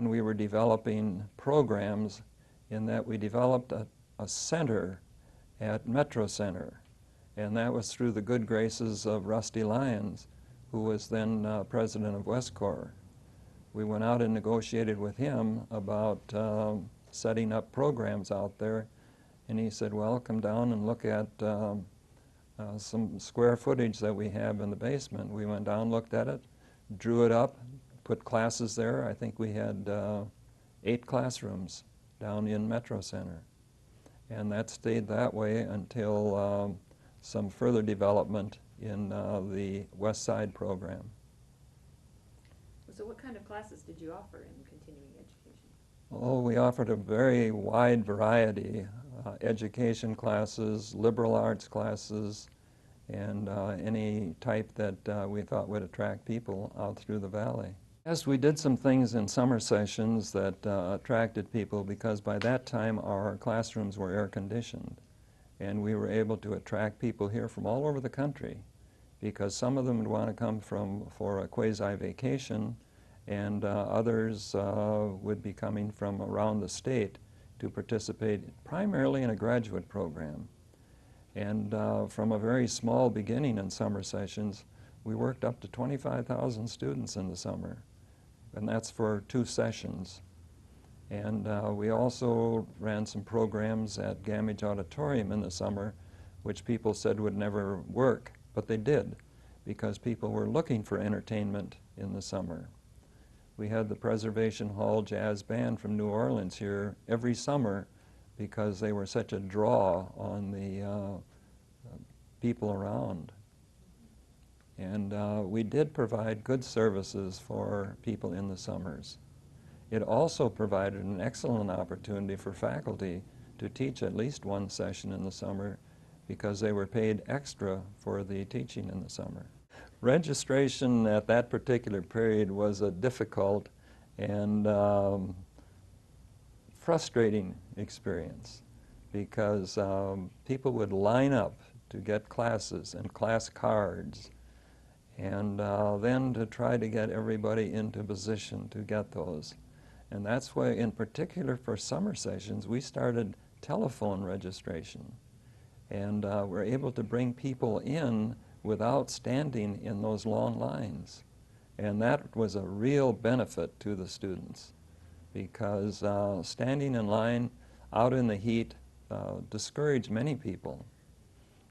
when we were developing programs in that we developed a center at Metro Center, and that was through the good graces of Rusty Lyons, who was then president of WestCorps. We went out and negotiated with him about setting up programs out there, and he said, well, come down and look at some square footage that we have in the basement. We went down, looked at it, drew it up, put classes there. I think we had 8 classrooms down in Metro Center. And that stayed that way until some further development in the West Side program. So what kind of classes did you offer in continuing education? Oh, we offered a very wide variety. Education classes, liberal arts classes, and any type that we thought would attract people out through the valley. Yes, we did some things in summer sessions that attracted people because by that time our classrooms were air-conditioned, and we were able to attract people here from all over the country because some of them would want to come for a quasi-vacation, and others would be coming from around the state to participate primarily in a graduate program. And from a very small beginning in summer sessions, we worked up to 25,000 students in the summer, and that's for 2 sessions. And we also ran some programs at Gamage Auditorium in the summer, which people said would never work, but they did, because people were looking for entertainment in the summer. We had the Preservation Hall Jazz Band from New Orleans here every summer because they were such a draw on the people around. And we did provide good services for people in the summers. It also provided an excellent opportunity for faculty to teach at least 1 session in the summer because they were paid extra for the teaching in the summer. Registration at that particular period was a difficult and frustrating experience because people would line up to get classes and class cards, and then to try to get everybody into position to get those. And that's why, in particular for summer sessions, we started telephone registration, and we're able to bring people in without standing in those long lines. And that was a real benefit to the students because standing in line out in the heat discouraged many people.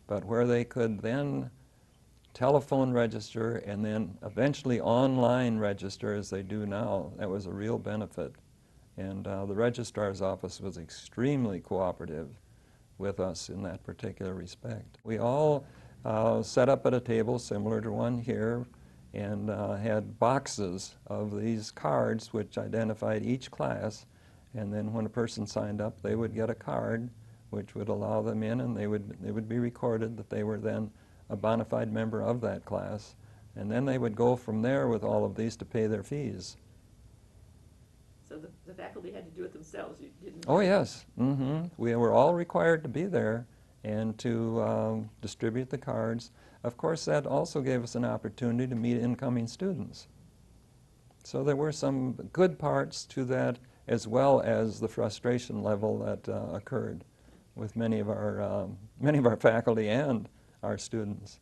But where they could then telephone register and then eventually online register as they do now, that was a real benefit. And the registrar's office was extremely cooperative with us in that particular respect. We all set up at a table similar to one here and had boxes of these cards which identified each class, and then when a person signed up they would get a card which would allow them in, and they would be recorded that they were then a bona fide member of that class, and then they would go from there with all of these to pay their fees. So the faculty had to do it themselves? You didn't? Oh yes, we were all required to be there and to distribute the cards. Of course, that also gave us an opportunity to meet incoming students. So there were some good parts to that, as well as the frustration level that occurred with many of our faculty and our students.